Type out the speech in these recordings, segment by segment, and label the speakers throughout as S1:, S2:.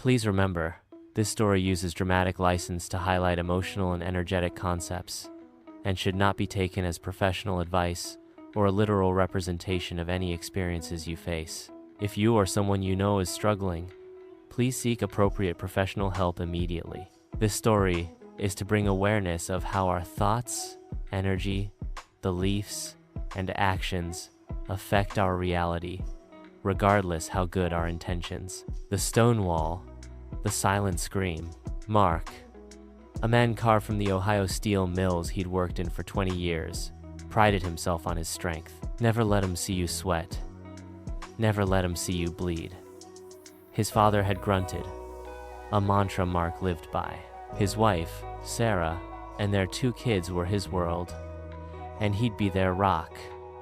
S1: Please remember, this story uses dramatic license to highlight emotional and energetic concepts, and should not be taken as professional advice or a literal representation of any experiences you face. If you or someone you know is struggling, please seek appropriate professional help immediately. This story is to bring awareness of how our thoughts, energy, beliefs, and actions affect our reality, regardless how good our intentions. The stone wall, the silent scream. Mark, a man carved from the Ohio steel mills he'd worked in for 20 years, prided himself on his strength. Never let him see you sweat. Never let him see you bleed. His father had grunted, a mantra Mark lived by. His wife, Sarah, and their 2 kids were his world, and he'd be their rock,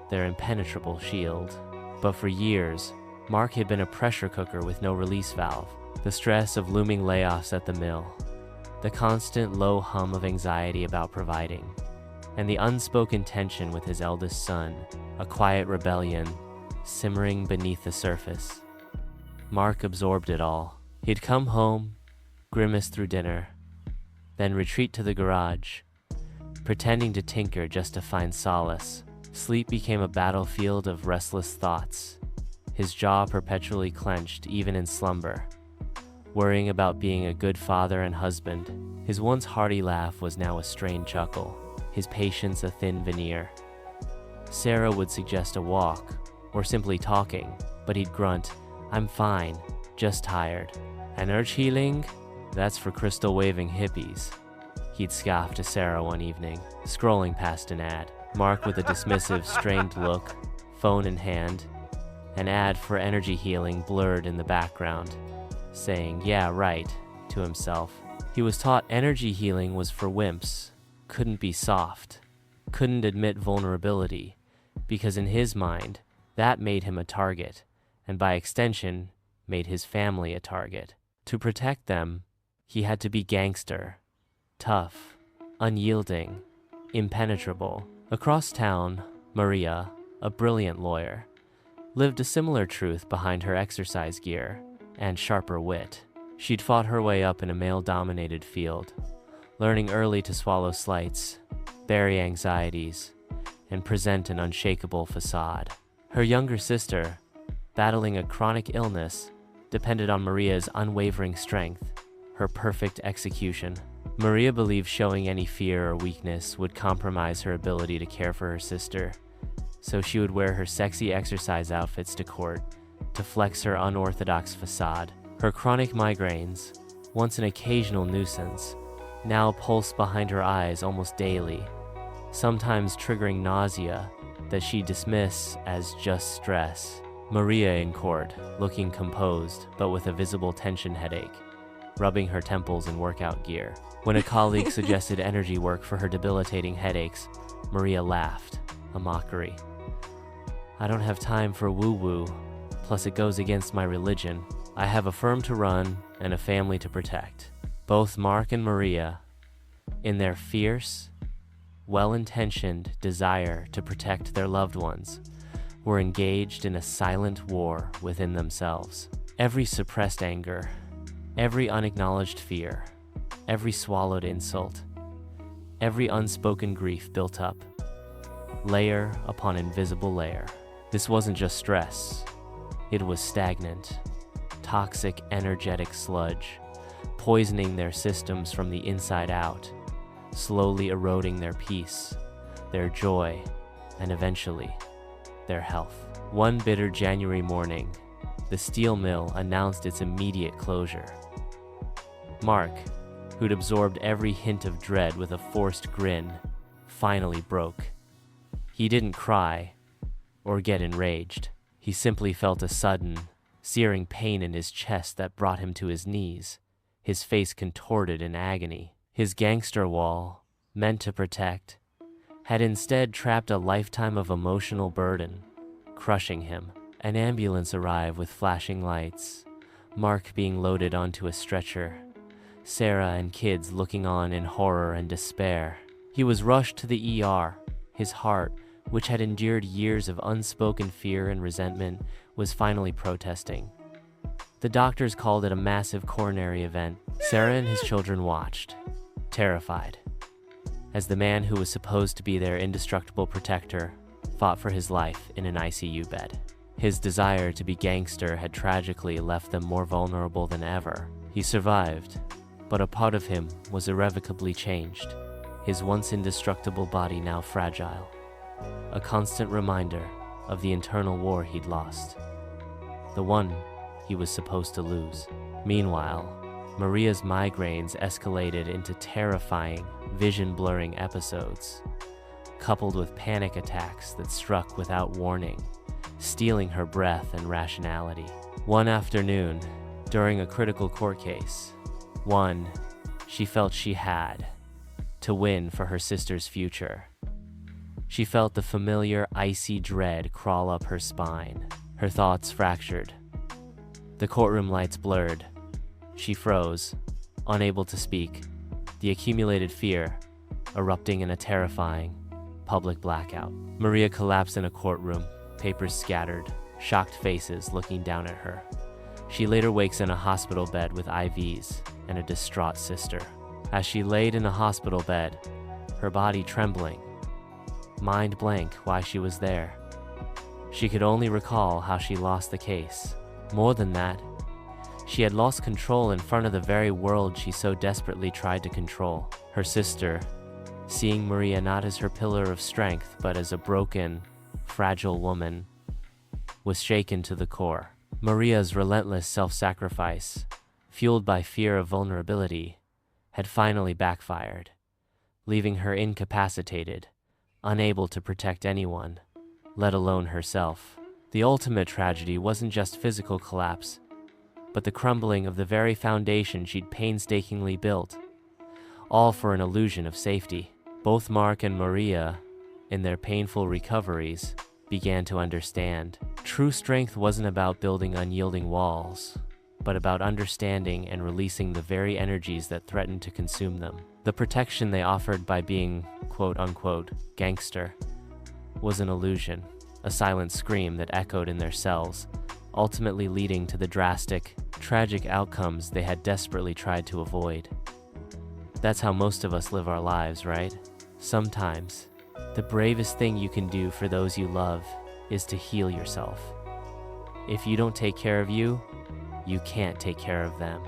S1: their impenetrable shield. But for years, Mark had been a pressure cooker with no release valve. The stress of looming layoffs at the mill, the constant low hum of anxiety about providing, and the unspoken tension with his eldest son, a quiet rebellion simmering beneath the surface. Mark absorbed it all. He'd come home, grimace through dinner, then retreat to the garage, pretending to tinker just to find solace. Sleep became a battlefield of restless thoughts, his jaw perpetually clenched even in slumber, worrying about being a good father and husband. His once hearty laugh was now a strained chuckle, his patience a thin veneer. Sarah would suggest a walk, or simply talking, but he'd grunt, "I'm fine, just tired." "Energy healing? That's for crystal-waving hippies," he'd scoff to Sarah one evening, scrolling past an ad. Mark with a dismissive, strained look, phone in hand, an ad for energy healing blurred in the background, saying, "Yeah, right," to himself. He was taught energy healing was for wimps, couldn't be soft, couldn't admit vulnerability, because in his mind, that made him a target, and by extension, made his family a target. To protect them, he had to be gangster, tough, unyielding, impenetrable. Across town, Maria, a brilliant lawyer, lived a similar truth behind her exercise gear and sharper wit. She'd fought her way up in a male-dominated field, learning early to swallow slights, bury anxieties, and present an unshakable facade. Her younger sister, battling a chronic illness, depended on Maria's unwavering strength, her perfect execution. Maria believed showing any fear or weakness would compromise her ability to care for her sister, so she would wear her sexy exercise outfits to court to flex her unorthodox facade. Her chronic migraines, once an occasional nuisance, now pulsed behind her eyes almost daily, sometimes triggering nausea that she'd dismiss as just stress. Maria in court, looking composed but with a visible tension headache, rubbing her temples in workout gear. When a colleague suggested energy work for her debilitating headaches, Maria laughed, a mockery. "I don't have time for woo-woo, plus it goes against my religion. I have a firm to run and a family to protect." Both Mark and Maria, in their fierce, well-intentioned desire to protect their loved ones, were engaged in a silent war within themselves. Every suppressed anger, every unacknowledged fear, every swallowed insult, every unspoken grief built up, layer upon invisible layer. This wasn't just stress, it was stagnant, toxic energetic sludge, poisoning their systems from the inside out, slowly eroding their peace, their joy, and eventually, their health. One bitter January morning, the steel mill announced its immediate closure. Mark, who'd absorbed every hint of dread with a forced grin, finally broke. He didn't cry or get enraged. He simply felt a sudden, searing pain in his chest that brought him to his knees, his face contorted in agony. His gangster wall, meant to protect, had instead trapped a lifetime of emotional burden, crushing him. An ambulance arrived with flashing lights, Mark being loaded onto a stretcher, Sarah and kids looking on in horror and despair. He was rushed to the ER. His heart, which had endured years of unspoken fear and resentment, was finally protesting. The doctors called it a massive coronary event. Sarah and his children watched, terrified, as the man who was supposed to be their indestructible protector fought for his life in an ICU bed. His desire to be gangster had tragically left them more vulnerable than ever. He survived, but a part of him was irrevocably changed, his once indestructible body now fragile, a constant reminder of the internal war he'd lost, the one he was supposed to lose. Meanwhile, Maria's migraines escalated into terrifying, vision-blurring episodes, coupled with panic attacks that struck without warning, stealing her breath and rationality. One afternoon, during a critical court case, one she felt she had to win for her sister's future. She felt the familiar icy dread crawl up her spine, her thoughts fractured. The courtroom lights blurred. She froze, unable to speak, the accumulated fear erupting in a terrifying, public blackout. Maria collapsed in a courtroom, papers scattered, shocked faces looking down at her. She later wakes in a hospital bed with IVs and a distraught sister. As she laid in a hospital bed, her body trembling, mind blank why she was there. She could only recall how she lost the case. More than that, she had lost control in front of the very world she so desperately tried to control. Her sister, seeing Maria not as her pillar of strength but as a broken, fragile woman, was shaken to the core. Maria's relentless self-sacrifice, fueled by fear of vulnerability, had finally backfired, leaving her incapacitated, unable to protect anyone, let alone herself. The ultimate tragedy wasn't just physical collapse, but the crumbling of the very foundation she'd painstakingly built, all for an illusion of safety. Both Mark and Maria, in their painful recoveries, began to understand. True strength wasn't about building unyielding walls, but about understanding and releasing the very energies that threatened to consume them. The protection they offered by being, quote-unquote, gangster, was an illusion, a silent scream that echoed in their cells, ultimately leading to the drastic, tragic outcomes they had desperately tried to avoid. That's how most of us live our lives, right? Sometimes, the bravest thing you can do for those you love is to heal yourself. If you don't take care of you, you can't take care of them.